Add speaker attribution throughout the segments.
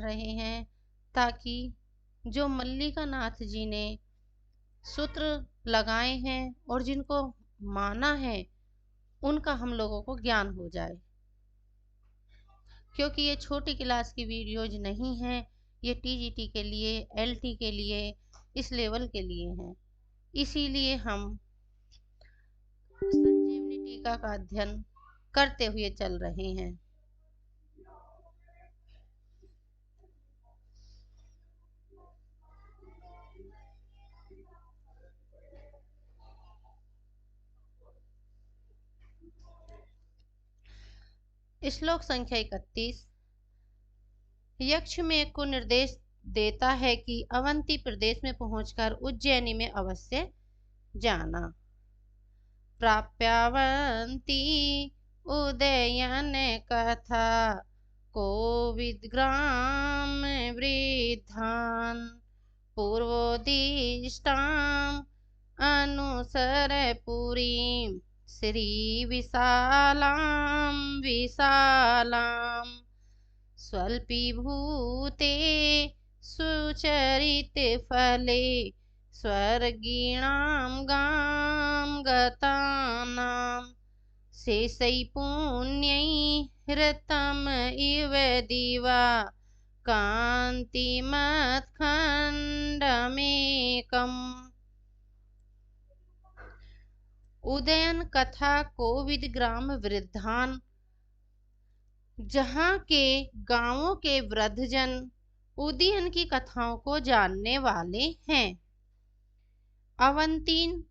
Speaker 1: रहे हैं ताकि जो मल्लिका नाथ जी ने सूत्र लगाए हैं और जिनको माना है उनका हम लोगों को ज्ञान हो जाए। क्योंकि ये छोटी क्लास की वीडियोज नहीं है, ये टीजीटी के लिए, एलटी के लिए, इस लेवल के लिए हैं। इसीलिए हम संजीवनी टीका का अध्ययन करते हुए चल रहे हैं। श्लोक संख्या 31। यक्ष में को निर्देश देता है कि अवंती प्रदेश में पहुंचकर उज्जैनी में अवश्य जाना। प्राप्यावंती उदयन कथा कोविदग्राम वृद्धान पूर्वोदिष्टाम अनुसर पुरीं श्री विशालां विशालां स्वल्पीभूते सुचरित फले स्वर्गीणां गां गतानां शेषै पुण्यै हृतम् इव दिवा कान्तिमत्खण्डमेकम्। उदयन कथा कोविद ग्राम वृद्धान, जहाँ के गांवों के वृद्धजन उदयन की कथाओं को जानने वाले हैं। अवंतीन,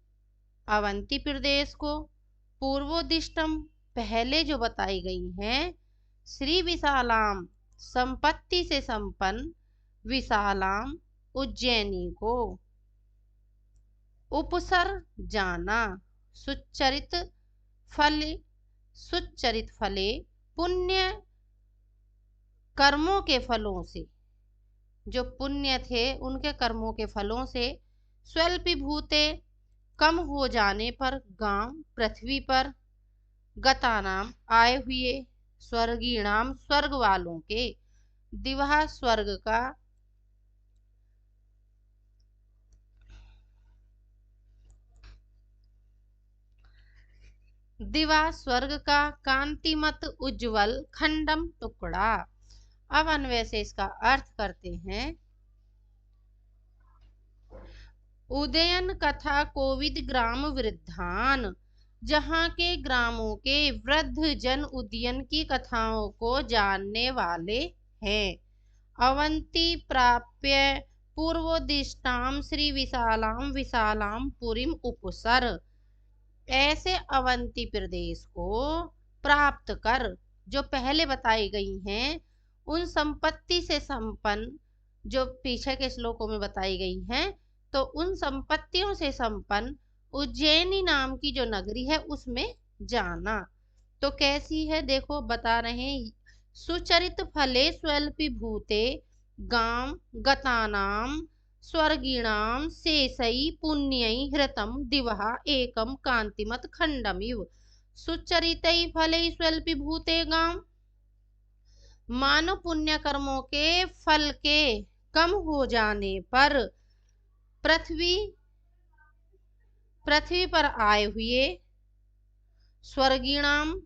Speaker 1: अवंती प्रदेश को, पूर्वोदिष्टम, पहले जो बताई गई हैं, श्री विशालाम, संपत्ति से संपन्न, विशालाम, उज्जैनी को, उपसर जाना, सुचरित फल, सुचरित फले, पुण्य कर्मों के फलों से, जो पुण्य थे उनके कर्मों के फलों से, स्वल्पीभूते, कम हो जाने पर, गांव, पृथ्वी पर, गतानाम, आए हुए, स्वर्गीणाम, स्वर्ग वालों के, दिवा, स्वर्ग का, दिवा, स्वर्ग का, कांतिमत, उज्जवल, खंडम, टुकड़ा। अब अन्वय से इसका अर्थ करते हैं। उदयन कथा कोविद ग्राम वृद्धान, जहाँ के ग्रामों के वृद्ध जन उदयन की कथाओं को जानने वाले हैं। अवंती प्राप्य पूर्वोदिष्टाम श्री विशालाम विशालाम पुरीम उपसर, ऐसे अवंती प्रदेश को प्राप्त कर, जो पहले बताई गई हैं उन संपत्ति से संपन्न, जो पीछे के श्लोकों में बताई गई हैं, तो उन संपत्तियों से संपन्न उज्जैनी नाम की जो नगरी है उसमें जाना। तो कैसी है देखो, बता रहे हैं। सुचरित फले स्वल्पीभूते गाम गतानाम स्वर्गीणाम शेषै पुण्यै हृतम दिवः एकम कांतिमत खंडमिव। सुचरितै फलै स्वल्पीभूते गाम, मानव पुण्य कर्मों के फल के कम हो जाने पर पृथ्वी पर आए हुए, स्वर्गीणाम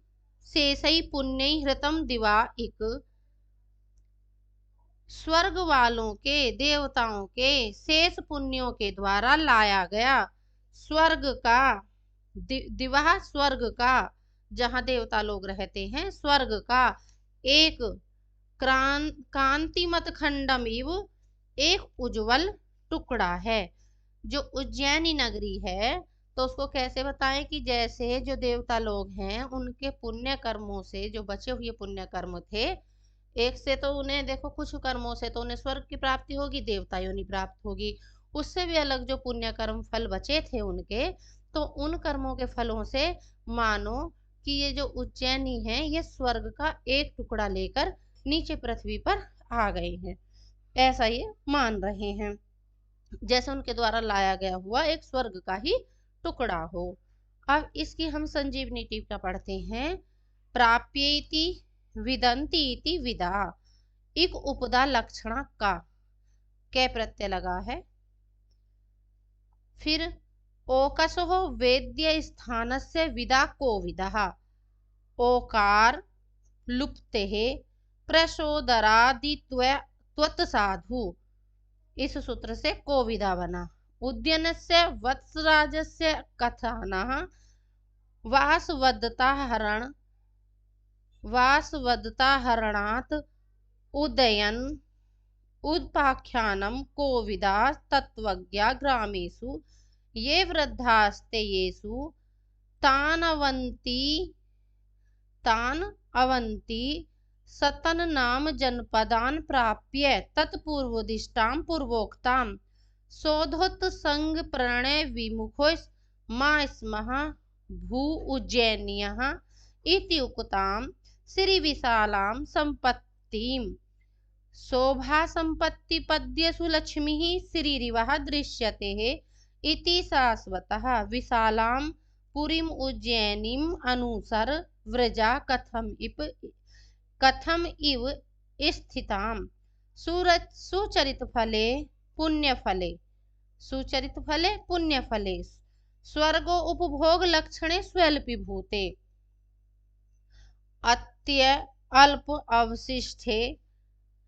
Speaker 1: शेषै पुण्यै हृतम दिवा, एक स्वर्ग वालों के, देवताओं के शेष पुण्यों के द्वारा लाया गया स्वर्ग का, दिवा, स्वर्ग का, जहाँ देवता लोग रहते हैं, स्वर्ग का एक कांतिमत खंडम इव, एक उज्जवल टुकड़ा है। जो उज्जैनी नगरी है तो उसको कैसे बताएं कि जैसे जो देवता लोग हैं उनके पुण्य कर्मों से, जो बचे हुए पुण्य कर्म थे, एक से तो उन्हें देखो, कुछ कर्मों से तो उन्हें स्वर्ग की प्राप्ति होगी, देवता योनि प्राप्त होगी, उससे भी अलग जो पुण्य कर्म फल बचे थे उनके, तो उन कर्मों के फलों से मानो कि ये जो उज्जैनी है ये स्वर्ग का एक टुकड़ा लेकर नीचे पृथ्वी पर आ गए हैं, ऐसा ये मान रहे हैं, जैसे उनके द्वारा लाया गया हुआ एक स्वर्ग का ही टुकड़ा हो। अब इसकी हम संजीवनी टीका पढ़ते हैं। प्राप्येति विदन्ति इति विदा, इक उपदा लक्षणा का, कै प्रत्यय लगा है। फिर ओकसो वेद्य स्थानस्य विदा कोविदः, ओकार लुप्तेः प्रसोदरादित्वत्साधु, इस सूत्र से कोविदा बना। उद्यनस्य वत्सराजस्य कथानः वासवदताहरणात् उदयन उद्पाख्यानं कोविदा तत्त्वज्ञा ग्रामेषु ये वृद्धास्ते येषु तान अवन्ति सतन नाम जनपदान प्राप्य तत्पूर्वोदिष्टां पूर्वोक्तां शोधोत्संग प्रणय विमुखो मा स्मः भू उज्जैन्यः इति उक्तां श्री विशालां संपत्तिं शोभा संपत्ति पद्यसु लक्ष्मीः श्रीरिवः दृश्यते इति शाश्वतः विशालां पुरीम उज्जैनीम अनुसर व्रजा कथम इव स्थितां सुचरित फले पुण्यफले स्वर्गो उपभोग लक्षणे स्वल्पीभूते अत्य अल्प अवशिष्टे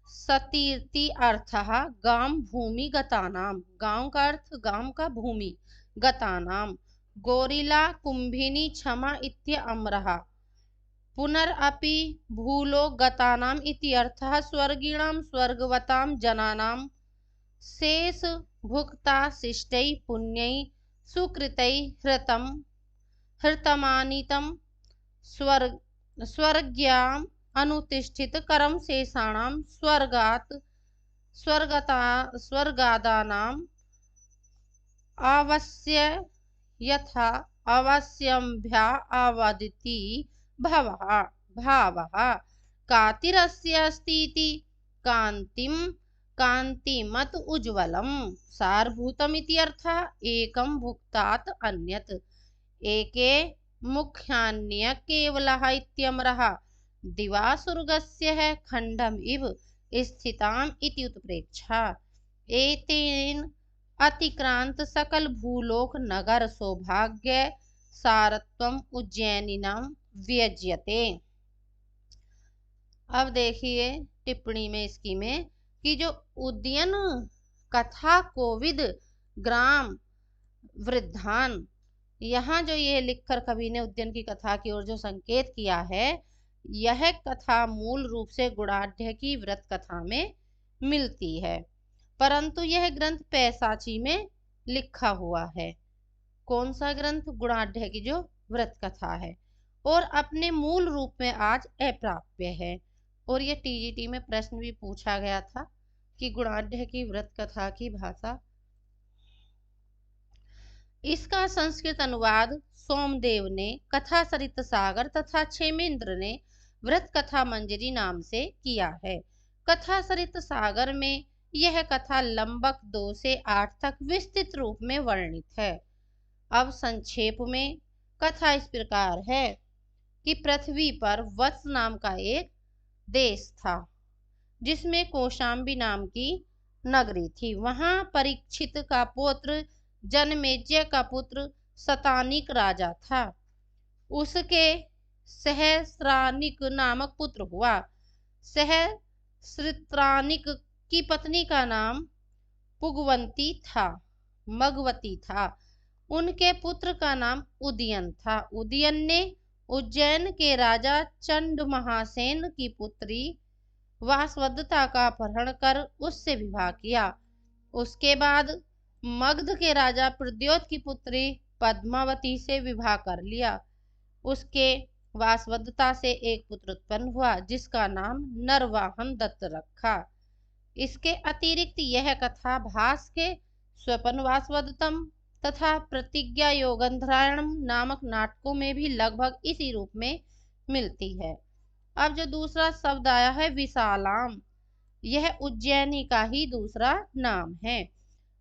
Speaker 1: सतीर्ति अर्थः गाम भूमि गतानां, गांव का अर्थ गांव का भूमि, गतानां गोरिला कुंभिनी क्षमा इत्य अमरः पुनरअपि भूलोक गतानाम इति अर्थः स्वर्गीणां स्वर्गवतां जनानां शेष भुक्ता शिष्टै पुण्यै सुकृतै हृतमानितं स्वर्ग्याम अनुतिष्ठित करम शेषाणां स्वर्गादानां अवश्य यथा अवश्यम्भ्या आवदिति भावः कातिरस्य अस्तीति कान्तिमत उज्ज्वलम् सारभूतमिति अर्थः एकं भुक्तात् अन्यत् एके मुख्यान्य केवलः इत्यमरः दिवासुर्गस्य खण्डम् इव स्थिताम् इति उत्प्रेक्षा एतेन अतिक्रांत सकल भूलोक नगर सौभाग्य सारत्वम उज्जैनिनां व्यज्यते। अब देखिए टिप्पणी में इसकी में कि जो उद्यन कथा कोविद ग्राम वृद्धान, यहाँ जो ये लिखकर कवि ने उद्यन की कथा की ओर जो संकेत किया है, यह कथा मूल रूप से गुणाढ़ की व्रत कथा में मिलती है, परंतु यह ग्रंथ पैसाची में लिखा हुआ है। कौन सा ग्रंथ? गुणाढ़ की जो व्रत कथा है, और अपने मूल रूप में आज अप्राप्य है। और यह टीजीटी में प्रश्न भी पूछा गया था कि गुणाढ़ की व्रत कथा की भाषा। इसका संस्कृत अनुवाद सोमदेव ने कथा सरित सागर तथा क्षेमेंद्र ने व्रत कथा मंजरी नाम से किया है। कथा सरित सागर में यह कथा लंबक 2 से 8 तक विस्तृत रूप में वर्णित है। अब संक्षेप में कथा इस प्रकार है कि पृथ्वी पर वत्स नाम का एक देश था, जिसमें कौशाम्बी नाम की नगरी थी। वहां परीक्षित का पुत्र जनमेजय का पुत्र शतानिक राजा था। उसके सहस्रानिक नामक पुत्र हुआ। सहस्रानिक की पत्नी का नाम मगवती था। उनके पुत्र का नाम उदयन था। उदयन ने उज्जैन के राजा चंड महासेन की पुत्री वासवदता का अपहरण कर उससे विवाह किया। उसके बाद मगध के राजा प्रद्योत की पुत्री पद्मावती से विवाह कर लिया। उसके वासवदता से एक पुत्र उत्पन्न हुआ, जिसका नाम नरवाहन दत्त रखा। इसके अतिरिक्त यह कथा भास के स्वपन वासवदतम तथा प्रतिज्ञा योगंधरायणम नामक नाटकों में भी लगभग इसी रूप में मिलती है। अब जो दूसरा शब्द आया है विशालाम, यह उज्जैनी का ही दूसरा नाम है।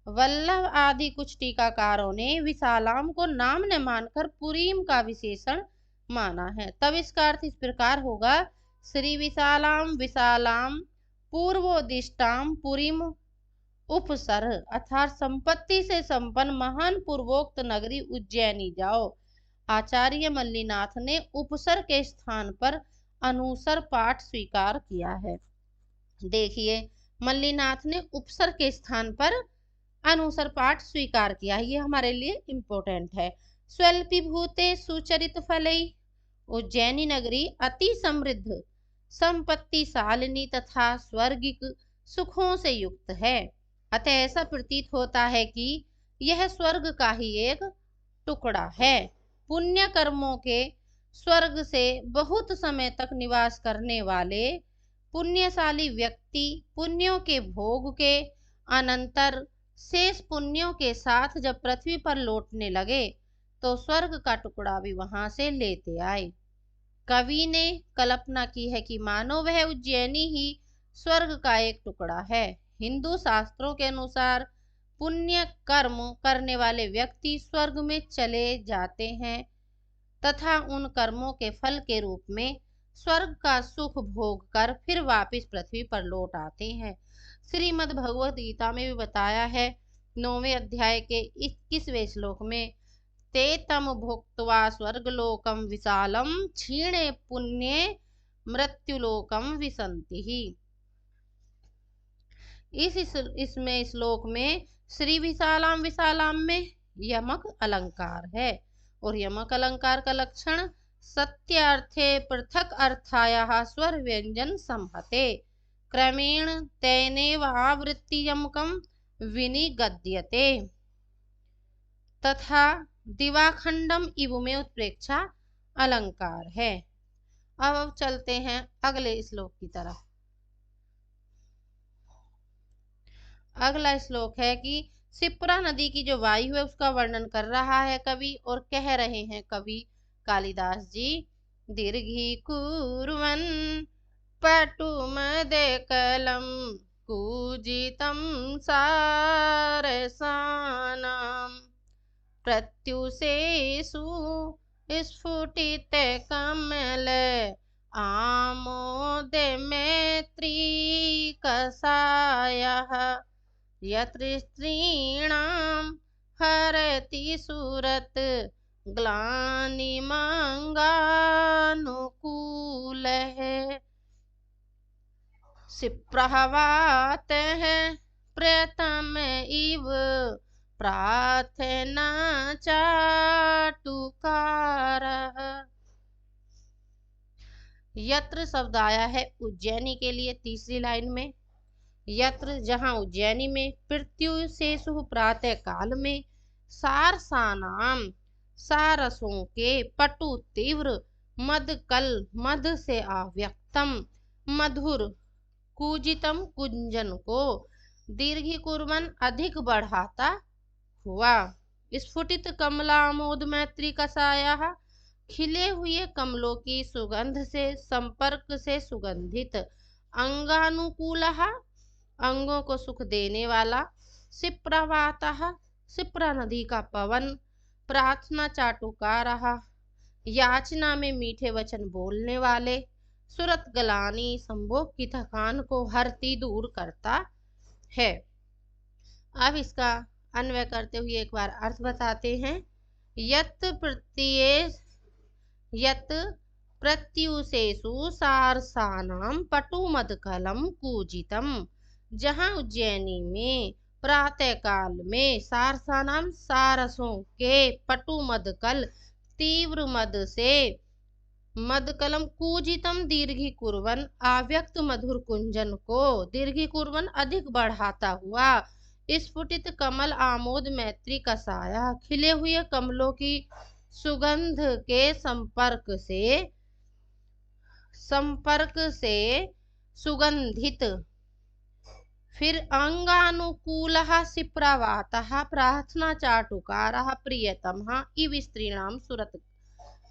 Speaker 1: वल्लभ आदि कुछ टीकाकारों ने विशालाम को नाम न मानकर पुरीम का विशेषण माना है। तब इसका अर्थ इस प्रकार होगा, श्री विशालाम पूर्वोदिष्टाम पुरीम उपसर अर्थात संपत्ति से संपन्न महान पूर्वोक्त नगरी उज्जैनी जाओ। आचार्य मल्लीनाथ ने उपसर के स्थान पर अनुसर पाठ स्वीकार किया है। देखिए, मल्लीनाथ ने उपसर के स्थान पर अनुसर पाठ स्वीकार किया है, ये हमारे लिए इम्पोर्टेंट है। स्वल्पीभूते सुचरित फलई, उज्जैनी नगरी अति समृद्ध, संपत्तिशालिनी तथा स्वर्गिक सुखों से युक्त है। अतः ऐसा प्रतीत होता है कि यह स्वर्ग का ही एक टुकड़ा है। पुण्य कर्मों के स्वर्ग से बहुत समय तक निवास करने वाले पुण्यशाली व्यक्ति पुण्यों के भोग के अनंतर शेष पुण्यों के साथ जब पृथ्वी पर लौटने लगे तो स्वर्ग का टुकड़ा भी वहां से लेते आए। कवि ने कल्पना की है कि मानो वह उज्जैनी ही स्वर्ग का एक टुकड़ा है। हिंदू शास्त्रों के अनुसार पुण्य कर्म करने वाले व्यक्ति स्वर्ग में चले जाते हैं तथा उन कर्मों के फल के रूप में स्वर्ग का सुख भोग कर फिर वापस पृथ्वी पर लौट आते हैं। श्रीमद् भगवत गीता में भी बताया है 9वें अध्याय के 21वें श्लोक में, ते तम भुक्त्वा स्वर्गलोकम विशालम क्षीणे पुण्ये मृत्युलोकम विसंति ही। इसमें श्लोक में श्री विशालाम विशालाम में यमक अलंकार है और यमक अलंकार का लक्षण सत्यार्थे पृथक अर्थाया स्वर व्यंजन संहते क्रमेण तैनेव आवृत्ति यमकम विनिगद्यते तथा दिवाखंडम इव में उत्प्रेक्षा अलंकार है। अब चलते हैं अगले श्लोक की तरफ। अगला श्लोक है कि शिप्रा नदी की जो वायु है उसका वर्णन कर रहा है कवि और कह रहे हैं कवि कालिदास जी, दीर्घी कुर्वन् पटुमदेकलं कूजितं सारसानां प्रत्युषेषु स्फुटित कमल आमोद मैत्री कसायः यत्र स्त्रीणां हरति सुरत ग्लानिमंगानुकूलः सिप्रहवातः प्रथम इव प्रार्थना चाटुकारः। यत्र शब्द आया है उज्जैनी के लिए तीसरी लाइन में। यत्र जहाँ उज्जैनी में, पृथ्वी से सुह प्रातः काल में, सारसानाम सारसों के, पटु तीव्र, मद कल मद से आव्यक्तम मधुर, कूजितम कुंजन को, दीर्घी कुर्बन अधिक बढ़ाता हुआ, स्फुटित कमलामोद मैत्री कसाया खिले हुए कमलों की सुगंध से संपर्क से सुगंधित, अंगानुकूल अंगों को सुख देने वाला, सिप्रवातः सिप्रा नदी का पवन, प्रार्थना चाटुकारः याचना में मीठे वचन बोलने वाले, सुरत गलानी संभोग की थकान को हरती दूर करता है। अब इसका अन्वय करते हुए एक बार अर्थ बताते हैं। यत प्रत्युषेषु सारसानाम पटुमदकलम कूजितम, जहाँ उज्जैनी में प्रातः काल में सारसानाम सारसों के, पटु मदकल तीव्र मद से, मदकलम कूजितम दीर्घी कुर्वन आव्यक्त मधुर कुंजन को, दीर्घी कुर्वन अधिक बढ़ाता हुआ, स्फुटित कमल आमोद मैत्री कसाया खिले हुए कमलों की सुगंध के संपर्क से सुगंधित, फिर अंगानुकूलः सिप्रवातः प्रार्थना चाटुकारः प्रियतमः इव स्त्रीणां सुरत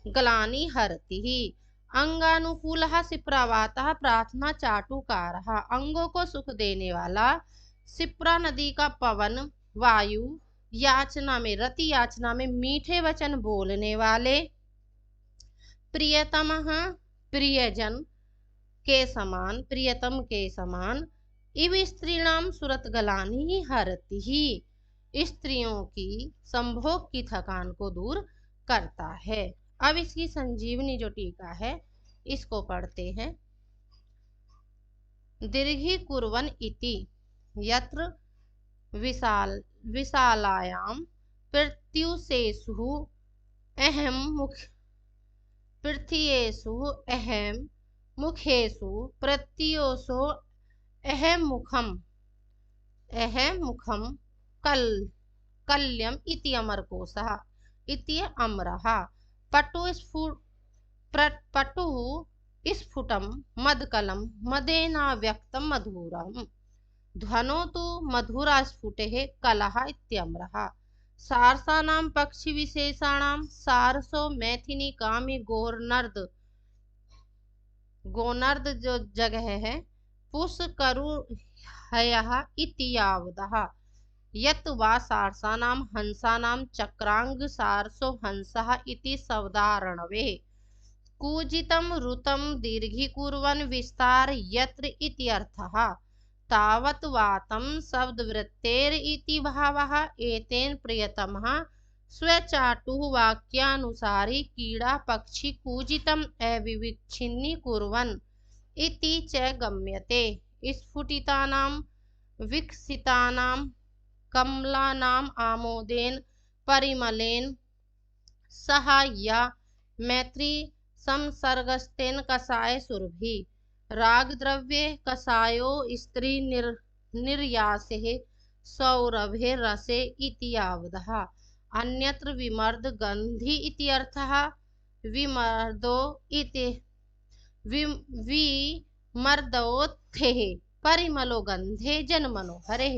Speaker 1: गलानि हरति। अंगानुकूलः सिप्रवातः प्रार्थना चाटुकारः अंगों को सुख देने वाला, सिप्रा नदी का पवन वायु, याचना में रति याचना में मीठे वचन बोलने वाले, प्रियतमः प्रियजन के समान, प्रियतम के समान, इव स्त्रीणाम सुरतगलानि हरति, स्त्रियों की संभोग की थकान को दूर करता है। अब इसकी संजीवनी जो टीका है इसको पढ़ते हैं। दीर्घी कुर्वन इति यत्र विशालायां प्रत्युषेषु अहम मुख पृथ्येषु अहम मुखेषु प्रत्युषो अहम मुखम कल्यम इति अमरकोशः इति अमरः पटु स्फुटम मदकलम मदेनाव्यक्तम मधुरम ध्वनो तु मधुरा स्फुटे कलह इत्यम्रः। सारसानां पक्षी विशेषाणां सारसो मैथिनी कामी गोनर्द जो जगह है पुष्करुहयः इति यावदः यत् वा सारसानां हंसानां चक्रांग सारसो हंसः इति शब्दारणवे कूजितं ऋतं दीर्घीकुर्वन् विस्तार यत्र इति अर्थः। तावत् वातं शब्दवृत्तेर इति भावः। एतेन प्रियतमः स्वचाटुः वाक्यानुसारी कीड़ा पक्षी कूजितम् अविविच्छिन्नी कुर्वन् इति च गम्यते। स्फुटितानां विकसितानां कमलानाम् आमोदेन परिमलेन सह या मैत्री संसर्गस्तेन कषाय सुरभि रागद्रव्ये कषायो स्त्री निर्यासे सौरभे रसे इति यावदः। अन्यत्र विमर्द गंधि इति अर्थः। विमर्दो इति विमर्दोत्थेः परिमलो गंधे जनमनोहरेः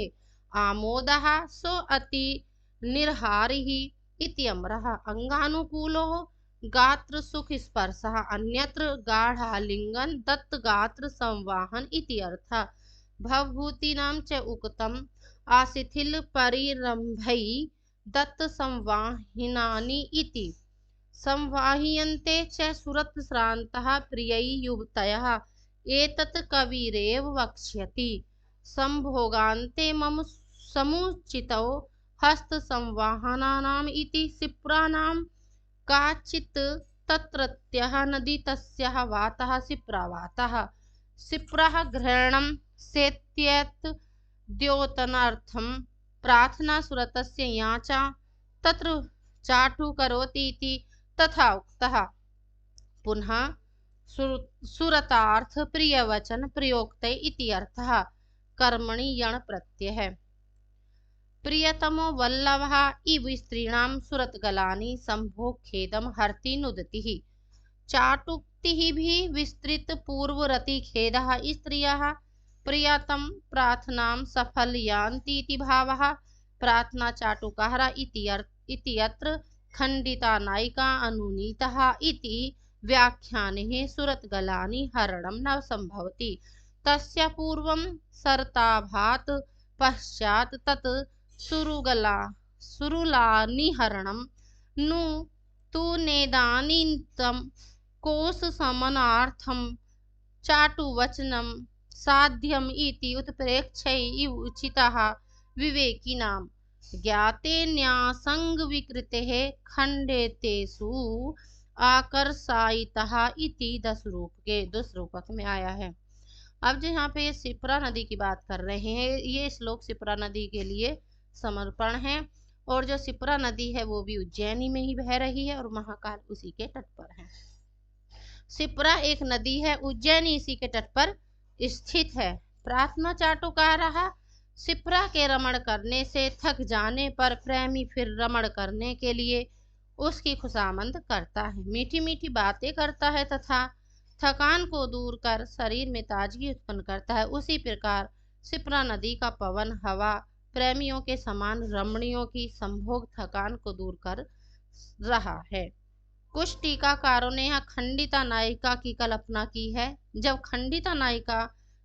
Speaker 1: आमोदः सो अति निर्हारिः इति अमरः। अंगानुकूलो गात्र सुख स्पर्शः। अन्यत्र गाढ़ालिंगन दत्त गात्र संवाहन इति अर्थः। भवभूतीनां च उक्तम् आशिथिल परिरंभै दत्त संवाहिनानि इति। संवाह्यन्ते च सुरत श्रान्तः प्रियै युवतयः एतत् कविरेव वक्ष्यति। संभोगान्ते मम समुचितौ हस्त संवाहनानाम् इति। शिप्राणां काचित् तत्रत्यः नदी तस्याः वातः शिप्रावातः। शिप्रः ग्रहणं सेत्येत् द्योतनार्थं प्रार्थना सुरतस्य याचा तत्र चाटु करोति इति तथा उक्तः। पुनः सुरतार्थ प्रियवचन प्रयोक्ते इति अर्थः। कर्मणि यण प्रत्यय। प्रियतमो वल्लभः इव स्त्रीणां सुरतगलानि संभोग खेदम हरति नुदतिः। चाटुक्तिः भी विस्तृत पूर्वरति खेदः। स्त्रियः प्रियतम प्रार्थनां सफलयान्ति इति भावः। प्रार्थना चाटुकहर इति अत्र खंडिता नायिका अनुनीतः इति व्याख्याने सुरतगलानि हरणं न संभवति। तस्य पूर्वं सरताभात् पश्चात् तत् सुरुलानिहरणं नु तु नेदानीतं कोश समनार्थं चाटुवचनं साध्यम् इति उत्प्रेक्ष्य इव उचितः विवेकिनां। ज्ञाते न्यासंग विकृतेः खंडेतेषु आकर्षायितः इति 10 रूपक में आया है। अब जो यहाँ पे ये शिप्रा नदी की बात कर रहे हैं, ये श्लोक शिप्रा नदी के लिए समर्पण है। और जो शिप्रा नदी है वो भी उज्जैनी में ही बह रही है और महाकाल उसी के तट पर है। शिप्रा एक नदी है, उज्जैनी इसी के तट पर स्थित है। प्रार्थना चाटु कह रहा, शिप्रा के रमण करने से थक जाने पर प्रेमी फिर रमण करने के लिए उसकी खुशामंद करता है, मीठी मीठी बातें करता है तथा थकान को दूर कर शरीर में ताजगी उत्पन्न करता है। उसी प्रकार शिप्रा नदी का पवन हवा प्रेमियों के समान रमणियों की संभोग थकान को दूर कर रहा है। कुछ टीकाकारों ने यहाँ खंडिता नायिका की कल्पना की है। जब खंडिता नायिका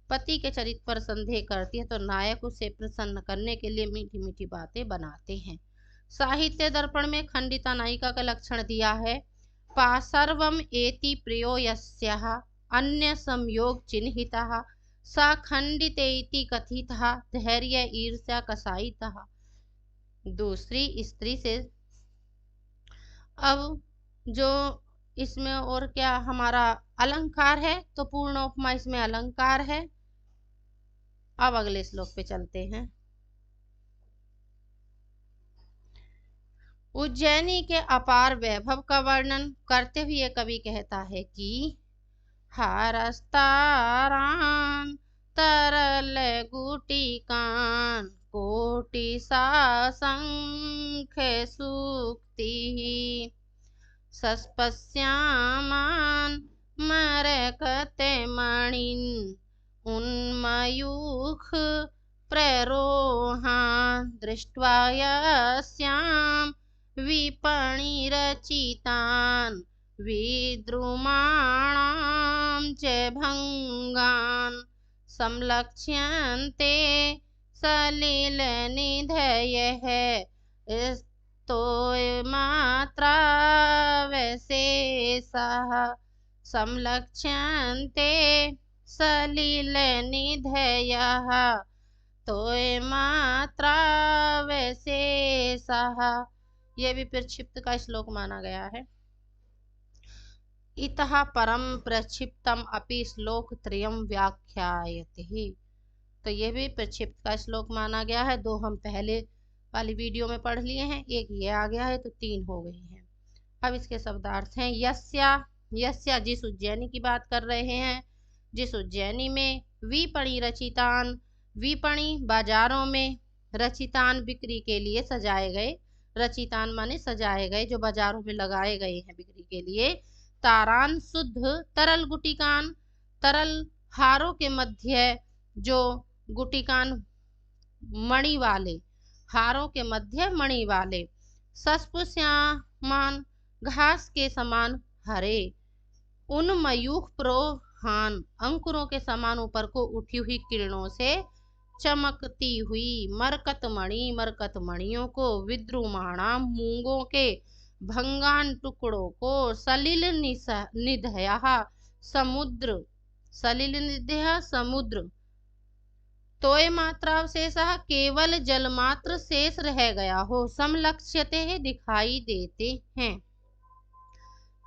Speaker 1: पति के चरित्र पर संदेह करती है तो नायक उसे प्रसन्न करने के लिए मीठी मीठी बातें बनाते हैं। साहित्य दर्पण में खंडिता नायिका का लक्षण दिया है। पासर्वम एति प्रियो यस्याः अन्य संयोग चिन्हितः सा खंडितेति कथितः धैर्य ईर्ष्या कसायितः। दूसरी स्त्री से अब जो इसमें और क्या हमारा अलंकार है, तो पूर्ण उपमा इसमें अलंकार है। अब अगले श्लोक पे चलते हैं। उज्जैनी के अपार वैभव का वर्णन करते हुए कवि कहता है कि हारस्तारान तरल गुटिकान कोटि सांख्य सूक्ति सस्पश्यामान मरकते मणिन उन्मयूख प्ररोहान दृष्ट्वा यस्याम विपणिरचितान् विद्रुमाणां च भंगान् संलक्ष्यन्ते सलिलनिधयः स्तोयमात्रा वैशेषः संलक्ष्यन्ते सलिलनिधयः तोयमात्रा वैशेषः। यह भी प्रक्षिप्त का श्लोक माना गया है। इतः परम प्रक्षिप्तम अपि श्लोक त्रयम व्याख्यायते। तो यह भी प्रक्षिप्त का श्लोक माना गया है। दो हम पहले वाली वीडियो में पढ़ लिए हैं, एक ये आ गया है, तो तीन हो गए हैं। अब इसके शब्दार्थ हैं। यस्या, यस्या जिस उज्जैनी की बात कर रहे हैं, जिस उज्जैनी में विपणि रचितान, विपणि बाजारों में, रचितान बिक्री के लिए सजाए गए, रचितान माने सजाए गए, जो बाजारों में लगाए गए हैं बिक्री के लिए। तारान शुद्ध तरल गुटिकान, तरल हारों के मध्य जो गुटिकान मणि वाले, हारों के मध्य मणि वाले, सस्पुष्यमान घास के समान हरे, उन मयूख प्रोहान अंकुरों के समान ऊपर को उठी हुई किरणों से चमकती हुई मरकत मणि, मरकत मणियों को, विद्रुमाणा मूंगों के भंगान टुकड़ों को, सलिल निधया समुद्र, सलिल निधया समुद्र, तोय मात्रावशेष केवल जल मात्र शेष रह गया हो, समलक्ष्यते दिखाई देते हैं।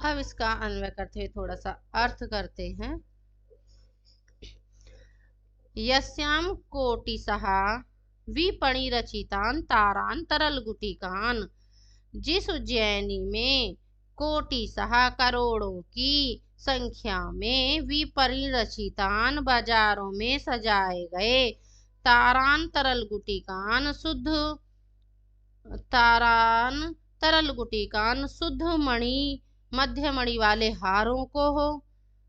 Speaker 1: अब इसका अन्वय करते हुए थोड़ा सा अर्थ करते हैं। यस्याम कोटिशः विपणि रचितान तारान तरल गुटिकान, जिस उज्जैनी में कोटिशः करोड़ों की संख्या में विपणि रचितान बाजारों में सजाए गए, तारान तरल गुटिकान शुद्ध, तारान तरल गुटिकान शुद्ध मणि, मध्य मणि वाले हारों को हो,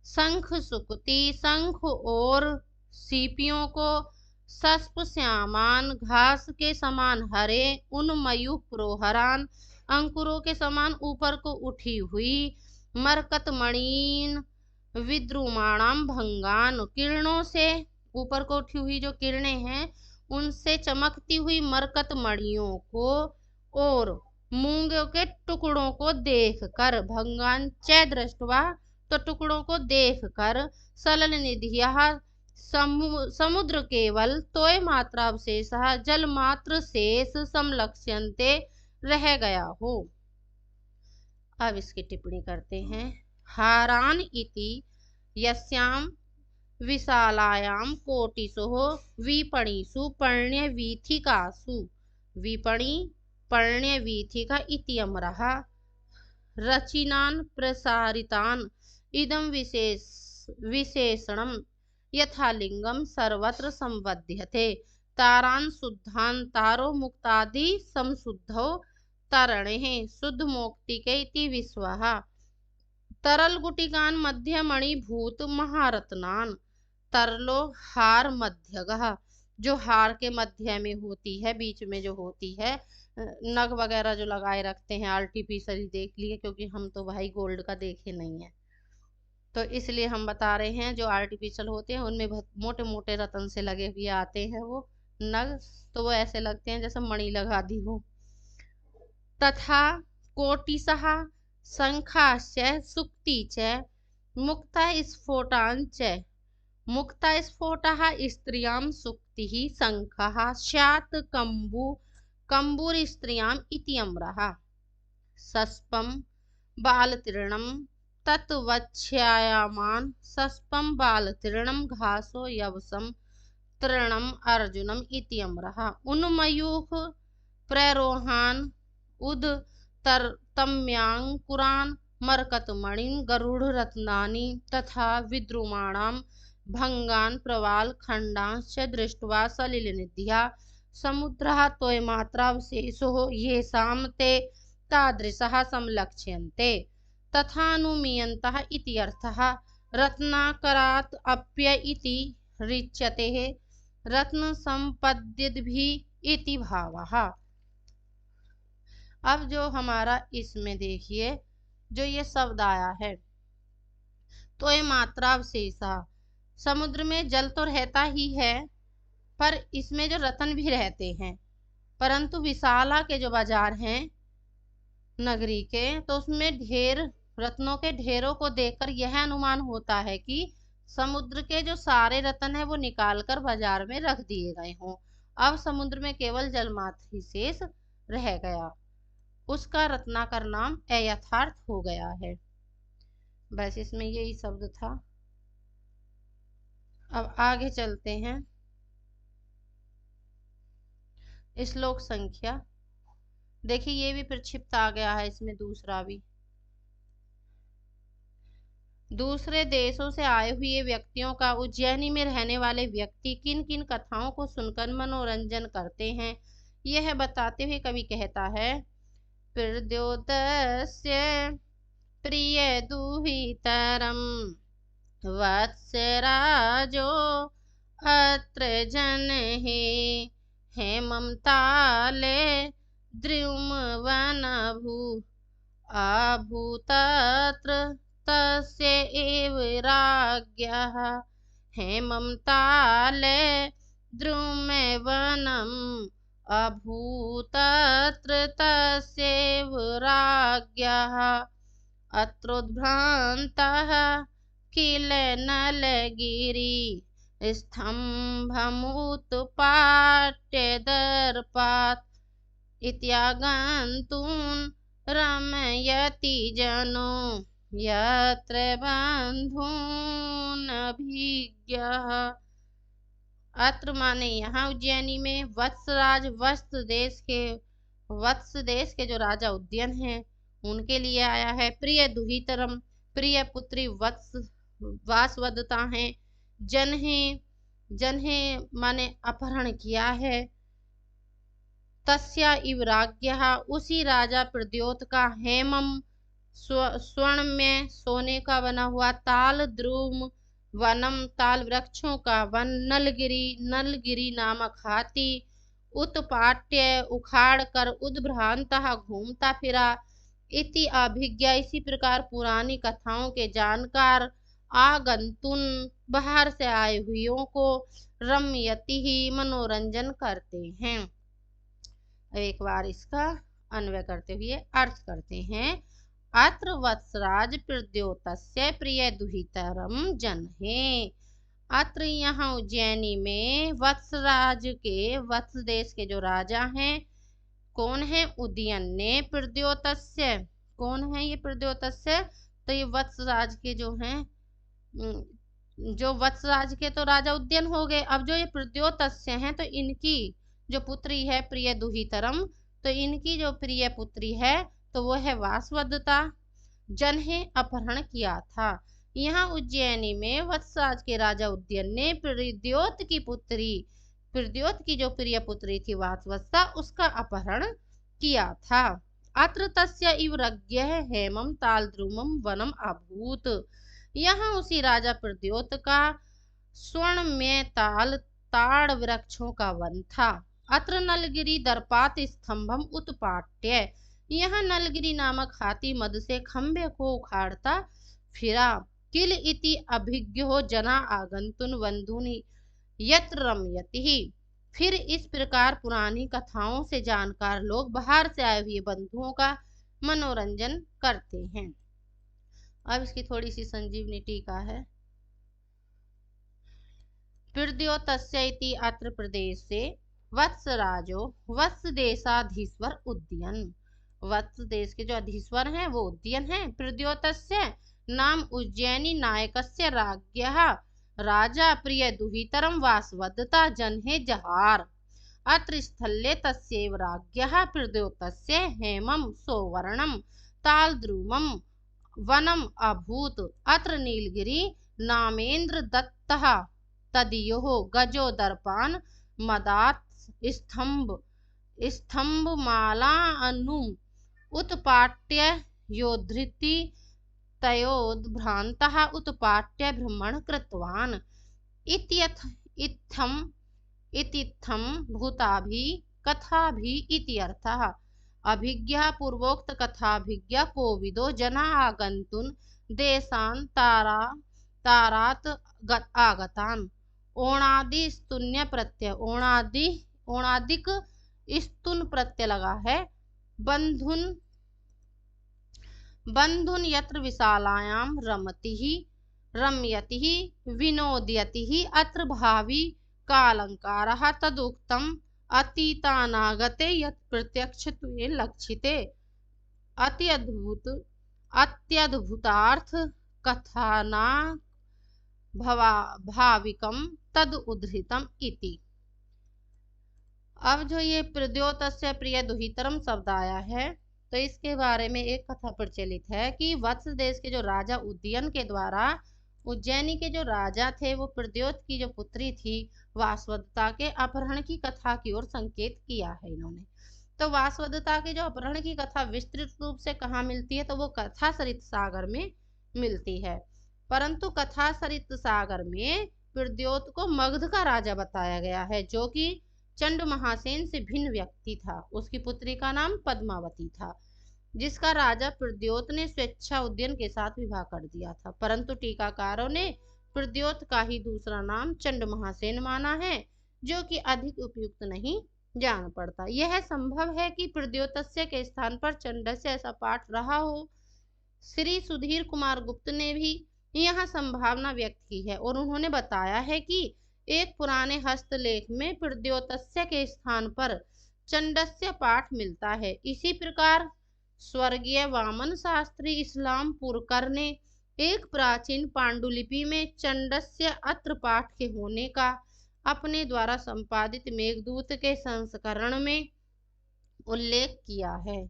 Speaker 1: शंख सुकुति शंख और सीपियों को, सस्प श्यामान घास के समान हरे, उन मयूख प्रोहरान अंकुरों के समान ऊपर को उठी हुई, मरकत मणिन विद्रुमाणाम भंगान किरणों से, ऊपर को उठी हुई जो किरणें हैं उनसे चमकती हुई मरकत मणियों को, और मूंगों के टुकड़ों को देखकर, भंगान च दृष्टवा तो टुकड़ों को देखकर, सलिल निधिया समुद्र केवल, तोय मात्रावशेष जल मात्र शेष, समलक्ष्यन्ते रह गया हो। अब इसकी टिप्पणी करते हैं। हारान इति यस्याम विशालायाम कोटिशो विपणिषु पर्ण्यवीथिकासु, विपणि पर्ण्यवीथिका इति अमरः रचिनान प्रसारितान इदं विशेषणम यथालिंगम सर्वत्र संवध्यते, तारान शुद्धान तारो मुक्तादि समशुद्धौ तरणेः शुद्ध मोक्तिके विश्वः, तरल गुटिकान मध्य मणिभूत महारत्नान, तरलो हार मध्यगः, जो हार के मध्य में होती है, बीच में जो होती है, नग वगैरह जो लगाए रखते हैं आर्टिफिशियल देख लिए, क्योंकि हम तो भाई गोल्ड का देखे नहीं है, तो इसलिए हम बता रहे हैं। जो आर्टिफिशियल होते हैं उनमें बहुत मोटे मोटे रतन से लगे हुए आते हैं वो नग, तो वो ऐसे लगते हैं जैसे मणि लगा दी हो। तथा कोटिशः शंखाश्च सुक्ति च मुक्ता स्फोटांच मुक्ता स्फोटः स्त्रियां सुक्तिः शङ्खः स्यात् कम्बुस्त्रियाम् इति अम्रः सस्पं बालतीर्णं तत्वक्ष्यायामान् सस्पं बालतीर्णं घासो यवसं तृणम् अर्जुनम् इति अम्रः उन्मयूः प्ररोहान् उदतम्याङ्कुरान् मरकतमणिं गरुडरत्नानि तथा विद्रुमाणां भंगान् प्रवालखण्डांश्च दृष्ट्वा सलिलनिध्या समुद्रः तोयमात्रावशेषो येषां ते तादृशः संलक्ष्यन्ते तथानुमीयन्तः इति अर्थः। रत्नाकरात् अप्य इति रिच्यते रत्न संपद्यद्भिः इति भावः। अब जो हमारा इसमें देखिए जो ये शब्द आया है तो ये मात्रावशेषा, समुद्र में जल तो रहता ही है पर इसमें जो रत्न भी रहते हैं, परंतु विशाला के जो बाजार हैं नगरी के तो उसमें ढेर रत्नों के ढेरों को देखकर यह अनुमान होता है कि समुद्र के जो सारे रत्न है वो निकालकर बाजार में रख दिए गए हों। अब समुद्र में केवल जलमात्र ही शेष रह गया, उसका रत्नाकर नाम अयथार्थ हो गया है। बस इसमें यही शब्द था। अब आगे चलते हैं। श्लोक संख्या देखिए, ये भी प्रक्षिप्त आ गया है इसमें दूसरा भी। दूसरे देशों से आए हुए व्यक्तियों का उज्जैनी में रहने वाले व्यक्ति किन किन कथाओं को सुनकर मनोरंजन करते हैं, यह बताते हुए कवि कहता है प्रद्योतस्य प्रिय दुहितरम वत्सराजो अत्र जनहे हेमं ताले द्रुमवनभू अभूतत्र तस्य एव राज्ञः हेमं ताले द्रुमवनम् अभूतत्र तस्यैव राज्ञः अत्रोद्भ्रान्तः किल नलगिरि स्तम्भमुत्पाट्य दर्पात् इत्यागन्तुं रमयति जनो यत्र बन्धूनभिज्ञः। अत्र माने यहाँ उज्जैनी में वत्सराज वत्स देश के जो राजा उद्यन हैं उनके लिए आया है। प्रिय दुहितरम प्रिय पुत्री वासवदता है। जन्हे माने अपहरण किया है। तस्या इव राज्ञः उसी राजा प्रद्योत का हेमम स्वर्ण में सोने का बना हुआ ताल द्रुम वनम ताल वृक्षों का वन नलगिरी नामक हाथी उत्पाट्य उखाड़ कर उद्भ्रांतः घूमता फिरा इति अभिज्ञा इसी प्रकार पुरानी कथाओं के जानकार आगंतुन बाहर से आए हुइयों को रमयति ही मनोरंजन करते हैं। एक बार इसका अन्वय करते हुए अर्थ करते हैं। अत्र वत्सराज प्रद्योतस्य प्रिय दुहितरम जनहे। अत्र यहाँ उज्जैनी में वत्सराज के वत्स देश के जो राजा हैं कौन है उदयन ने प्रद्योतस्य, कौन है ये प्रद्योतस्य, तो ये वत्सराज के जो हैं जो वत्सराज के तो राजा उद्यन हो गए। अब जो ये प्रद्योतस्य हैं तो इनकी जो पुत्री है प्रिय दुहितरम, तो इनकी जो प्रिय पुत्री है तो वो है वासवदता जन्हे अपहरण किया था। यहाँ उज्जैनी में वत्सराज के राजा उद्यन ने प्रद्योत की जो प्रिय पुत्री थी वासवदता उसका अपहरण किया था। अत्र तस्य इव राज्ञः हेमं तालद्रुमं वनम अभूत। यहाँ उसी राजा प्रद्योत का स्वर्ण में ताड़ वृक्षों का वन था। अत्र नलगिरी दर्पात स्तंभम उत्पाट्य। यह नलगिरी नामक हाथी मद से खंभे को उखाड़ता फिरा। किल इति अभिज्ञो जना आगंतुन बंधुनि यत्र रमयति। फिर इस प्रकार पुरानी कथाओं से जानकार लोग बाहर से आए हुए बंधुओं का मनोरंजन करते हैं। अब इसकी थोड़ी सी संजीवनी टीका है। प्रद्योतस्य इति अत्र प्रदेशे वत्सराजो वत्सदेशाधीश्वर उद्यन। वत्स देश के जो अधीश्वर हैं वो उद्यन है। प्रद्योतस्य नाम उज्जैनी नायकस्य राज्ञः राजा प्रिय दुहितरम वासवदता जन्हे जहार। अत्र स्थल्ये तस्यैव राज्ञः प्रद्योतस्य हेमं सौवर्णं तालद्रुमं वनम अभूत। अत्र नीलगिरी नामेन्द्र दत्तः तदीयोः गजो दर्पान् मदात् स्तम्भमालानुम् उत्पाट्य योद्धृति तयोद्भ्रान्तः उत्पाट्य भ्रमण कृतवान्। इत्थं भूताभि कथाभि इति अर्थः। अभिज्ञा पूर्वोक्त कथाभिज्ञा कोविदो जना आगन्तुन् देशान् तारात् आगतान्। ओणादि स्तुन्य प्रत्यय ओणादिक स्तुन प्रत्यय लगा है। बंधुन यत्र विशालायां रमयति विनोदयति अत्र भावी कालंकारः तदुक्तम् अतीतानागते यत् प्रत्यक्षत्वेन लक्षिते अत्यद्भुतार्थ कथाना भाविकम तद उद्धृतम इति। अब जो ये प्रद्योतस्य प्रिय दुहितरम शब्द आया है तो इसके बारे में एक कथा प्रचलित है कि वत्स देश के जो राजा उदयन के द्वारा उज्जैनी के जो राजा थे वो प्रद्योत की जो पुत्री थी वासवदता के अपहरण की कथा की ओर संकेत किया है इन्होंने। तो वासवदता के जो अपहरण की कथा विस्तृत रूप से कहाँ मिलती है तो वो कथा सरित सागर में मिलती है। परंतु कथा सरित सागर में प्रद्योत को मगध का राजा बताया गया है जो कि चंड महासेन से भिन्न व्यक्ति था। उसकी पुत्री का नाम पद्मावती था जिसका राजा प्रद्योत ने स्वेच्छा उद्यन के साथ विवाह कर दिया था। परंतु टीकाकारों ने प्रद्योत का ही दूसरा नाम चंड महासेन माना है जो कि अधिक उपयुक्त नहीं जान पड़ता। यह संभव है कि प्रद्योतस्य के स्थान पर चंडस्य ऐसा पाठ रहा हो। श्री सुधीर कुमार गुप्त ने भी यह संभावना व्यक्त की है और उन्होंने बताया है कि एक पुराने हस्तलेख में प्रद्योतस्य के स्थान पर चंडस्य पाठ मिलता है। इसी प्रकार स्वर्गीय वामन शास्त्री इस्लामपुरकर ने एक प्राचीन पांडुलिपि में चंडस्य अत्र पाठ के होने का अपने द्वारा संपादित मेघदूत के संस्करण में उल्लेख किया है।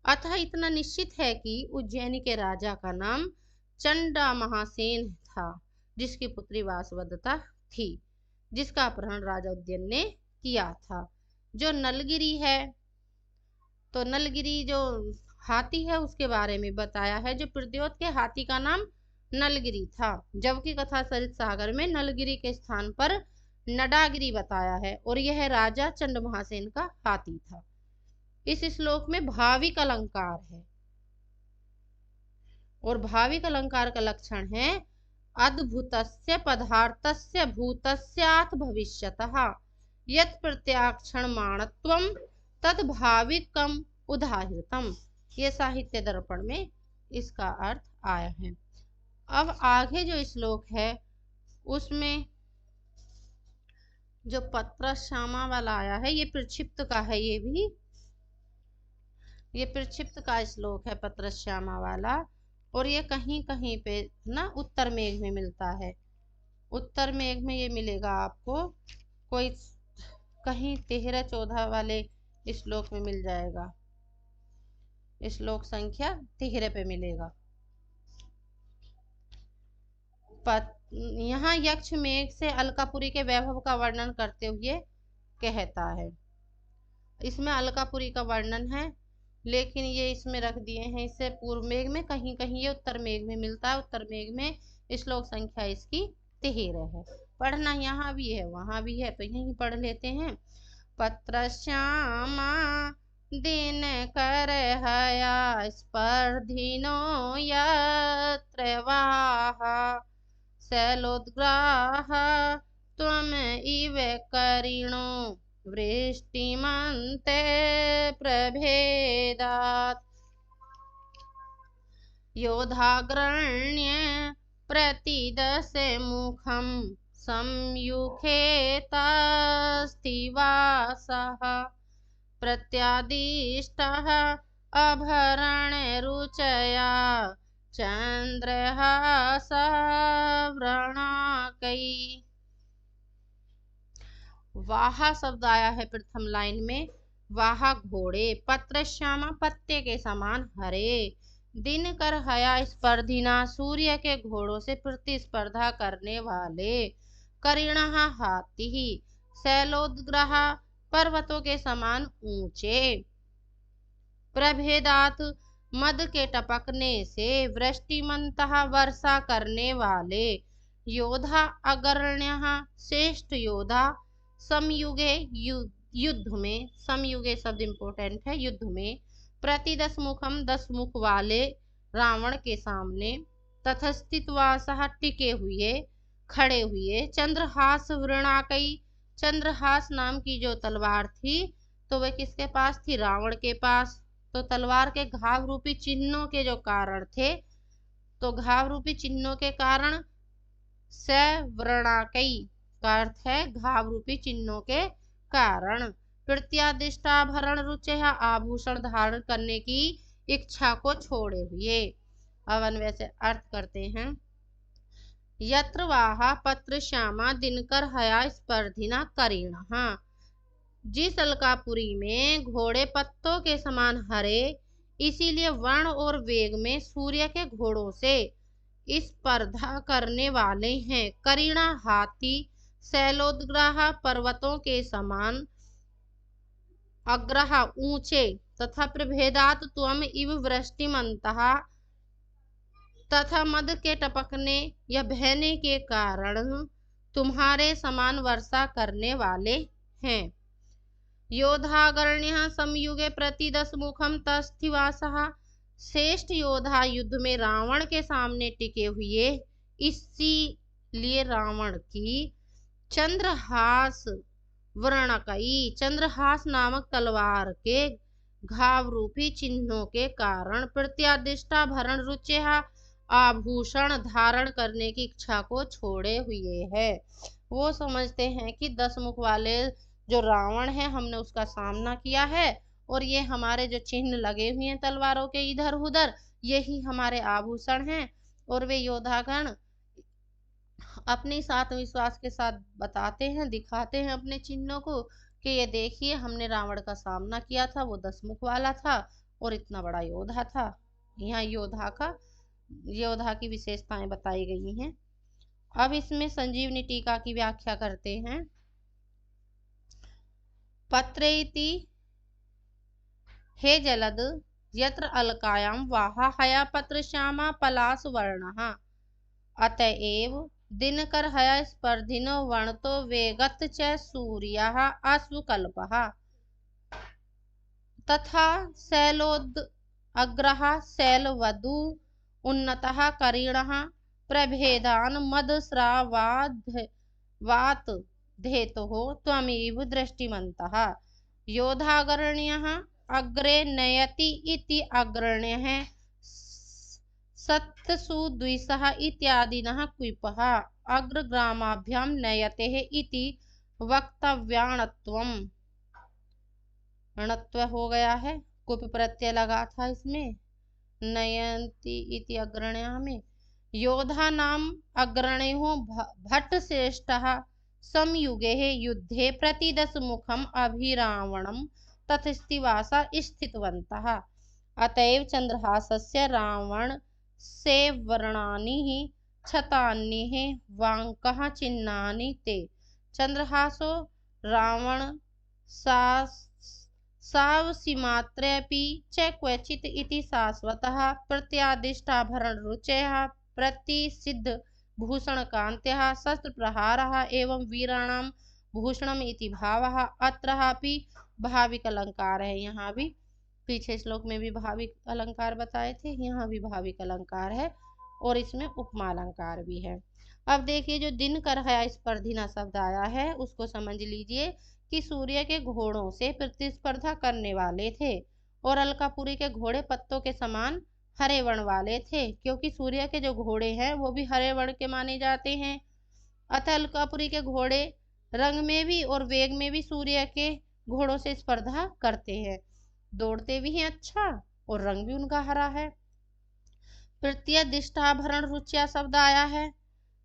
Speaker 1: अतः इतना निश्चित है कि उज्जैनी के राजा का नाम चंडा महासेन था जिसकी पुत्री वासवदता थी जिसका अपहरण राजा उदयन ने किया था। जो नलगिरी है तो नलगिरी जो हाथी है उसके बारे में बताया है। जो प्रद्योत के हाथी का नाम नलगिरी था जबकि कथा सरित सागर में नलगिरी के स्थान पर नडागिरी बताया है और यह राजा चंड महासेन का हाथी था। इस श्लोक में भाविक अलंकार है और भाविक अलंकार का लक्षण है अद्भुतस्य पदार्थस्य भूतस्यात् भविष्यतः यत् प्रत्याक्षणमाणत्वं तद भाविकम उदाहृतम। ये साहित्य दर्पण में इसका अर्थ आया है। अब आगे जो श्लोक है उसमें जो पत्र श्यामा वाला आया है ये प्रक्षिप्त का है। ये प्रक्षिप्त का श्लोक है पत्र श्यामा वाला और ये कहीं कहीं पे ना उत्तर मेघ में मिलता है। उत्तर मेघ में ये मिलेगा आपको कोई कहीं 13-14 वाले श्लोक में मिल जाएगा। श्लोक संख्या 13 पे मिलेगा। यहाँ यक्ष मेघ से अलकापुरी के वैभव का वर्णन करते हुए कहता है। इसमें अलकापुरी का वर्णन है लेकिन ये इसमें रख दिए हैं इससे पूर्व मेघ में कहीं कहीं ये उत्तर मेघ में मिलता है। उत्तर मेघ में श्लोक संख्या इसकी 13 है। पढ़ना यहाँ भी है वहां भी है तो यहीं पढ़ लेते हैं। पत्र श्यामा दिन कर हया स्पर्धिनो यत्र वाहा शैलोद्ग्राह त्वम इव करिणो वृष्टिमन्ते प्रभेदात् योधाग्रण्य प्रतिदश मुखम संयुखेतस्तिवासः प्रत्यादिष्टः अभरणरुचया चंद्रहासः व्रणकै। वाहा शब्द आया है प्रथम लाइन में। वाहा घोड़े, पत्र श्यामा पत्ते के समान हरे, दिनकर हया स्पर्धिना सूर्य के घोड़ों से प्रतिस्पर्धा करने वाले, करिणः हाथी, शैलोद्ग्रह पर्वतों के समान ऊंचे, प्रभेदात मद के टपकने से, वृष्टिमंतः वर्षा करने वाले, योधा अग्रण्यः श्रेष्ठ योद्धा, समयुगे युद्ध में, समयुगे शब्द इंपोर्टेंट है, युद्ध में, प्रतिदश मुखम 10 मुख वाले रावण के सामने, तथस्थितवासः टिके हुए, खड़े हुए, चंद्रहास वृणाकई, चंद्रहास नाम की जो तलवार थी तो वह किसके पास थी? रावण के पास। तो तलवार के घाव रूपी चिन्हों के जो कारण थे, तो घाव रूपी चिन्हों के कारण सव्रणाकई का अर्थ है घाव रूपी चिन्हों के कारण। प्रत्यादिष्टाभरण रुचि, आभूषण धारण करने की इच्छा को छोड़े हुए। अब अन्वय से अर्थ करते हैं। यत्र वाहा पत्र श्यामा दिनकर हया स्पर्धिना करीणः, जिस अलकापुरी में घोड़े पत्तों के समान हरे, इसीलिए वर्ण और वेग में सूर्य के घोड़ों से स्पर्धा करने वाले हैं। करीणा हाथी, शैलोद्ग्रह पर्वतों के समान, अग्रह ऊंचे, तथा प्रभेदात त्वम इव वृष्टिमन्तः, तथा मद के टपकने या बहने के कारण तुम्हारे समान वर्षा करने वाले हैं। योधागर्ण्यः समयुगे प्रतिदश मुखम तस्थिवासः, श्रेष्ठ योद्धा युद्ध में रावण के सामने टिके हुए, इसीलिए रावण की, चंद्रहास व्रणकई, चंद्रहास नामक तलवार के घाव रूपी चिन्हों के कारण, प्रत्यादिष्टाभरण रुचि, आभूषण धारण करने की इच्छा को छोड़े हुए है। वो समझते हैं कि 10 मुख वाले जो रावण है हमने उसका सामना किया है, और ये हमारे जो चिन्ह लगे हुए हैं तलवारों के इधर उधर, यही हमारे आभूषण हैं। और वे योद्धागण अपने आत्मविश्वास के साथ बताते हैं, दिखाते हैं अपने चिन्हों को कि ये देखिए हमने रावण का सामना किया था, वो 10 मुख वाला था और इतना बड़ा योद्धा था। यहाँ योद्धा की विशेषताएं बताई गई हैं। अब इसमें संजीवनी टीका की व्याख्या करते हैं। पत्रेति हे जलद यत्र अलकायाम वाहा हया पत्र श्यामा पलाश वर्णः, अतएव दिनकर हया स्पर्धिनो वर्णतो वेगत च सूर्यः अश्वकल्पः, तथा शैलोद अग्रह शैलवधू उन्नतः करीणः, प्रभेदान मदस्रावात धेतुः त्वमिव दृष्टिमन्तः। योधागर्ण्यः अग्रे नयति इति अग्रण्यः, सत्सु द्विषः इत्यादिनः क्विपः, अग्रग्रामाभ्यां नयते इति वक्तव्याणत्वम्, अणत्व हो गया है, कुप प्रत्यय लगा था इसमें, नयन्ति इति अग्रण्यः में। योधा नाम अग्रणयो भट्ट श्रेष्ठः समयुगे युद्धे प्रतिदश मुखम अभिरावणम तथस्तिवासा स्थितवन्तः, अतएव चंद्रहासस्य रावण से वर्णानि क्षतानि वांकः चिन्हानि ते। चंद्रहासो रावण सावसीमात्रयपि च क्वचित् इति शाश्वतः, प्रत्यादिष्टाभरण रुचयः, प्रतिसिद्ध भूषण कांत्यः, शस्त्र प्रहारः एवं वीराणां भूषणम इति भावः। अत्रापि भाविक अलंकार है, यहाँ भी पीछे श्लोक में भी भाविक अलंकार बताए थे, यहाँ भी भाविक अलंकार है और इसमें उपमा अलंकार भी है। अब देखिए जो दिनकर हया स्पर्धिना शब्द आया है उसको समझ लीजिए कि सूर्य के घोड़ों से प्रतिस्पर्धा करने वाले थे, और अलकापुरी के घोड़े पत्तों के समान हरे वर्ण वाले थे, क्योंकि सूर्य के जो घोड़े हैं वो भी हरे वर्ण के माने जाते हैं। अतः अलकापुरी के घोड़े रंग में भी और वेग में भी सूर्य के घोड़ों से स्पर्धा करते हैं। दौड़ते भी हैं अच्छा और रंग भी उनका हरा है। प्रत्यदिष्टाभरण रुचिया शब्द आया है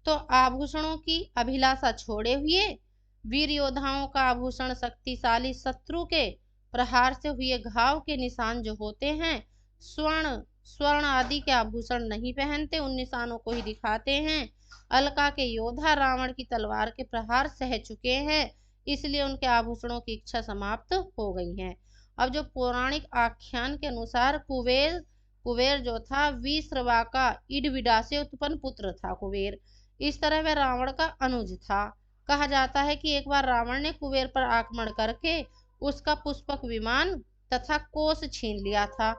Speaker 1: तो आभूषणों की अभिलाषा छोड़े हुए वीर योद्धाओं का आभूषण शक्तिशाली शत्रु के प्रहार से हुए घाव के निशान जो होते हैं, स्वर्ण स्वर्ण आदि के आभूषण नहीं पहनते, उन निशानों को ही दिखाते हैं। अलका के योद्धा रावण की तलवार के प्रहार सह चुके हैं, इसलिए उनके आभूषणों की इच्छा समाप्त हो गई है। अब जो पौराणिक आख्यान के अनुसार कुबेर कुबेर जो था विश्रवा का इडविडा से उत्पन्न पुत्र था कुबेर। इस तरह वह रावण का अनुज था। कहा जाता है कि एक बार रावण ने कुबेर पर आक्रमण करके उसका पुष्पक विमान तथा कोष छीन लिया था।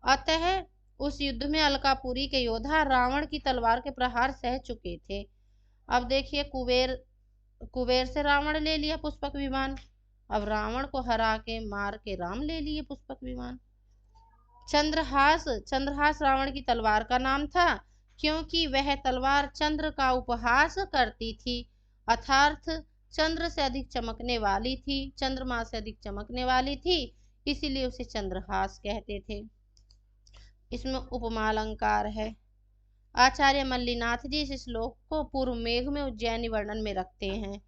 Speaker 1: अतः उस युद्ध में अलकापुरी के योद्धा रावण की तलवार के प्रहार सह चुके थे। अब देखिए कुबेर कुबेर से रावण ले लिया पुष्पक विमान, अब रावण को हरा के मार के राम ले लिए पुष्पक विमान। चंद्रहास चंद्रहास रावण की तलवार का नाम था क्योंकि वह तलवार चंद्र का उपहास करती थी, अर्थात चंद्र से अधिक चमकने वाली थी, चंद्रमा से अधिक चमकने वाली थी, इसीलिए उसे चंद्रहास कहते थे। इसमें उपमा अलंकार है। आचार्य मल्लीनाथ जी इस श्लोक को पूर्व मेघ में उज्जैनी वर्णन में रखते हैं,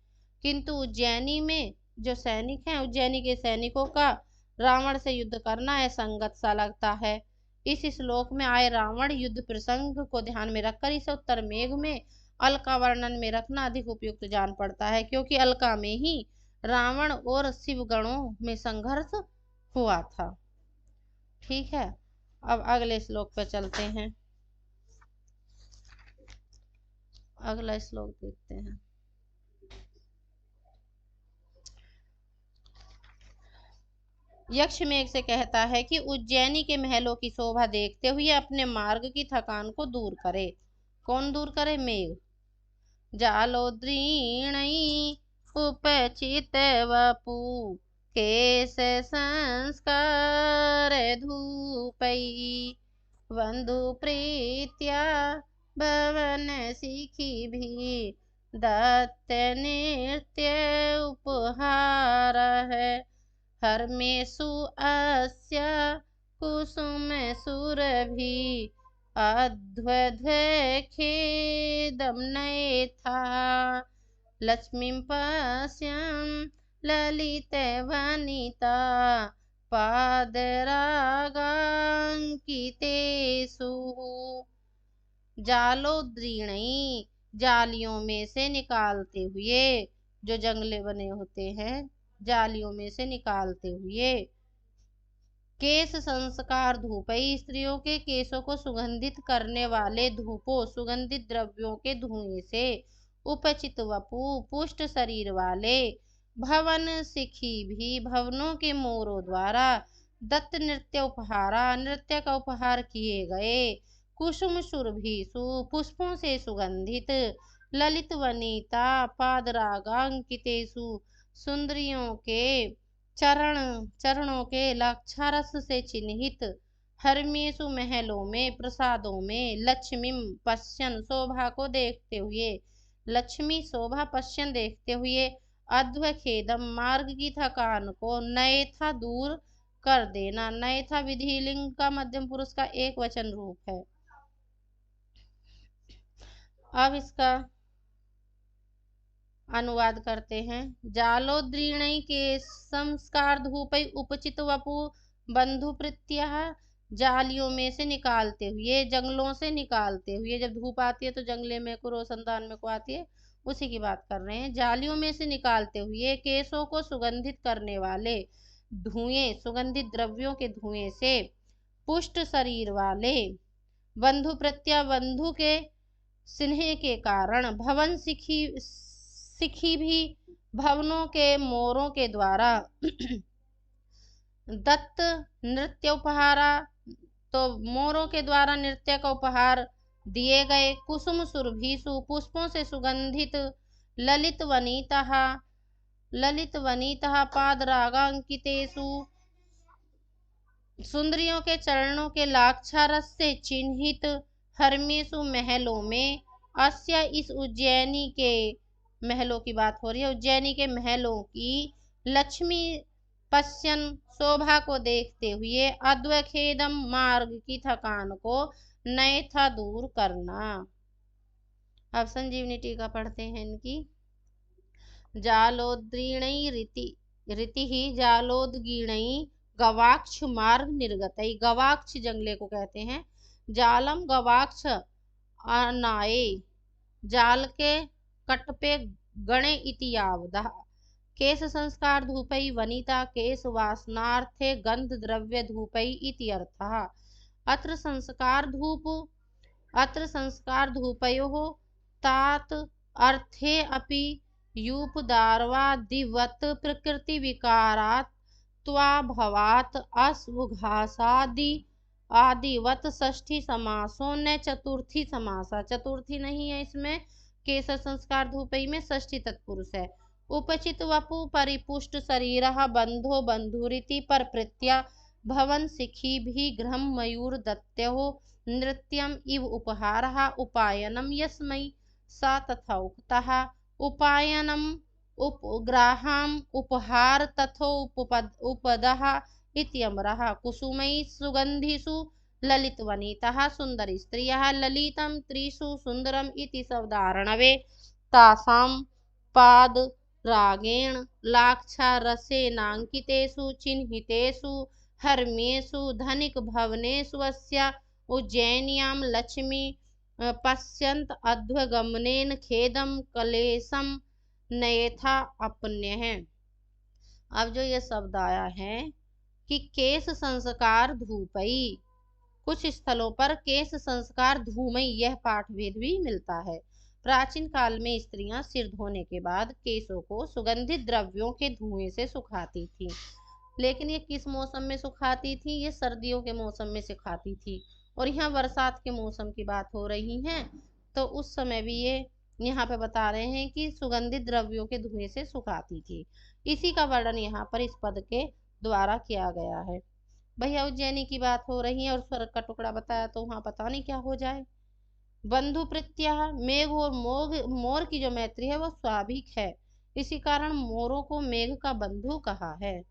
Speaker 1: किंतु उज्जैनी में जो सैनिक हैं, उज्जैनी के सैनिकों का रावण से युद्ध करना असंगत सा लगता है। इस श्लोक में आए रावण युद्ध प्रसंग को ध्यान में रखकर इसे उत्तर मेघ में अलका वर्णन में रखना अधिक उपयुक्त जान पड़ता है, क्योंकि अलका में ही रावण और शिव गणों में संघर्ष हुआ था। ठीक है, अब अगले श्लोक पर चलते हैं। अगला श्लोक देखते हैं। यक्ष मेघ से कहता है कि उज्जैनी के महलों की शोभा देखते हुए अपने मार्ग की थकान को दूर करे। कौन दूर करे? मेघ। जालोद्रीणई उपचित वपु केश संस्कार धूपई बंधु प्रीत्या भवन सिखी भी दत्त नृत्य उपहार है। हर्मेषु अस्य कुसुम सुरभि अध्वखेदं नयेथा लक्ष्मीं पश्यन् ललितवनिता पादरागांकितेषु। जालोद्रीणई जालियों में से निकालते हुए, जो जंगले बने होते हैं जालियों में से निकालते हुए, केश संस्कार धूपई स्त्रियों के केशों को सुगंधित करने वाले धूपों सुगंधित द्रव्यों के धुएं से, उपचित वपु पुष्ट शरीर वाले, भवन सिखी भी भवनों के मोरों द्वारा, दत्त नृत्य उपहारा नृत्य का उपहार किए गए, कुसुम सुरभिसु पुष्पों से सुगंधित, ललित वनिता पादरागांकितेषु सुंदरियों के चरणों के लाक्षारस से चिन्हित, हर्मेषु महलों में प्रसादों में, लक्ष्मी पश्यन शोभा को देखते हुए, लक्ष्मी शोभा पश्यन देखते हुए, अध्वखेदम मार्ग की थकान को, नयथा दूर कर देना। नयथा विधिलिंग का मध्यम पुरुष का एक वचन रूप है। अब इसका अनुवाद करते हैं। जालोद्रीणई के संस्कार धूपई उपचित वपु बंधु प्रत्यह, जालियों में से निकालते हुए, जंगलों से निकालते हुए, जब धूप आती है तो जंगले में को रोशनदान में को आती है, उसी की बात कर रहे हैं। जालियों में से निकालते हुए केशों को सुगंधित करने वाले धुएं सुगंधित द्रव्यों के धुएं से, पुष्ट शरीर वाले, बंधु प्रत्यय बंधु के स्नेह के कारण, भवन सिखी भी भवनों के मोरों के द्वारा, दत्त नृत्य उपहारा तो मोरों के द्वारा नृत्य का उपहार दिए गए, कुसुम सुरभिसु पुष्पों से सुगंधित, ललित वनिता पादरागांकितेषु सुंदरियों के चरणों के लाक्षारस से चिन्हित, हर्मेषु महलों में, अस्या इस उज्जैनी के, महलों की बात हो रही है। उज्जैनी के महलों की लक्ष्मी पश्यन शोभा को देखते हुए अद्वखेदम मार्ग की थकान को नए था दूर करना। अब संजीवनी टीका पढ़ते हैं इनकी। जालोद्रीणै रीति ही जालोदगीणै गवाक्ष मार्ग निर्गतै। गवाक्ष जंगले को कहते हैं। जालम गवाक्ष अनाये जाल के कट पे गणे इति यावदः। केश संस्कार धूपै वनिता केश वासनार्थे गंध द्रव्य धूपै इति अर्थः। अत्र संस्कार धूपयोः तात अर्थे अपि यूपदार्वादिवत् प्रकृति विकारात् त्वाभवात् असुघासादि आदिवत षष्ठी समासों न चतुर्थी समासा। चतुर्थी नहीं है इसमें, केसर संस्कार धूपई में षष्ठी तत्पुरुष है। उपचित वपु परिपुष्ट शरीरः बंधो बंधुरिति परप्रीत्या भवन शिखी भी ग्रहम मयूर दत्त्यो नृत्यम इव उपहारः उपायनम यस्मै सा तथा उक्तः। उपायनम उपग्राहम उपहार तथोपदः इत्यमरः। कुसुमैः सुगन्धिषु ललितवनितः सुंदरी स्त्रियः ललितं त्रिषु सुंदरम इति शब्दार्णवे तासां पादरागेण लाक्षारसेनाङ्कितेषु चिह्नितेषु हर्म्येषु धनिक भवनेषु अस्य उज्जैन्यां लक्ष्मी पश्यन्त अध्वगमनेन खेदम कलेशम नयेथा अपन्यः। अब जो ये शब्द आया है कि केश संस्कार धूपई, कुछ स्थलों पर केश संस्कार धूमई यह पाठभेद भी मिलता है। प्राचीन काल में स्त्रियां सिर धोने के बाद केशों को सुगंधित द्रव्यों के धुएं से सुखाती थी। लेकिन ये किस मौसम में सुखाती थी? ये सर्दियों के मौसम में सुखाती थी। और यहाँ बरसात के मौसम की बात हो रही है, तो उस समय भी ये यहाँ पे बता रहे हैं कि सुगंधित द्रव्यों के धुएं से सुखाती थी। इसी का वर्णन यहाँ पर इस पद के द्वारा किया गया है। भैया उज्जैनी की बात हो रही है और स्वर्ग का टुकड़ा बताया, तो वहां पता नहीं क्या हो जाए। बंधु प्रत्यय मेघ और मोर की जो मैत्री है वो स्वाभाविक है, इसी कारण मोरों को मेघ का बंधु कहा है।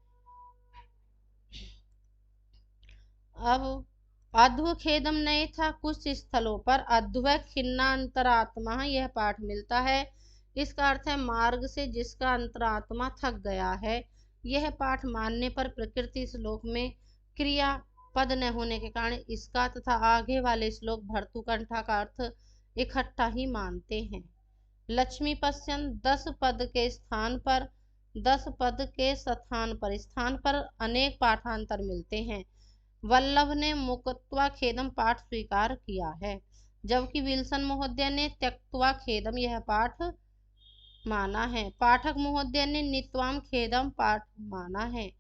Speaker 1: अब अध्वखेदम नहीं था, कुछ स्थलों पर अध्व खिन्नांतरात्मा यह पाठ मिलता है। इसका अर्थ है मार्ग से जिसका अंतरात्मा थक गया है। यह पाठ मानने पर प्रकृति श्लोक में क्रिया पद न होने के कारण इसका तथा आगे वाले श्लोक भर्तुकंठा का अर्थ इकट्ठा ही मानते हैं। लक्ष्मी पश्यन 10 पद के स्थान पर अनेक पाठांतर मिलते हैं। वल्लभ ने मुक्त्वा खेदम पाठ स्वीकार किया है, जबकि विल्सन महोदय ने त्यक्त्वा खेदम यह पाठ माना है। पाठक महोदय ने नीत्वाम खेदम पाठ माना है।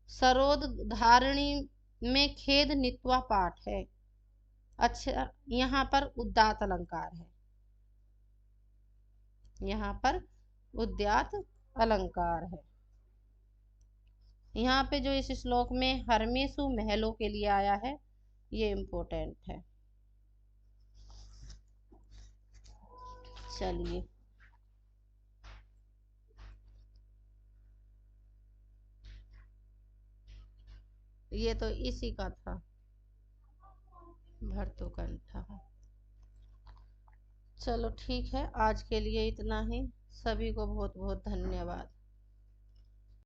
Speaker 1: सरोद धारणी में खेद नीत्वा पाठ है। अच्छा, यहाँ पर उद्दात अलंकार है, यहाँ पर उद्यात अलंकार है। यहाँ पे जो इस श्लोक में हरमेशु महलों के लिए आया है ये इम्पोर्टेंट है। चलिए, ये तो इसी का था, भर्तुकंठा। चलो ठीक है, आज के लिए इतना ही। सभी को बहुत बहुत धन्यवाद।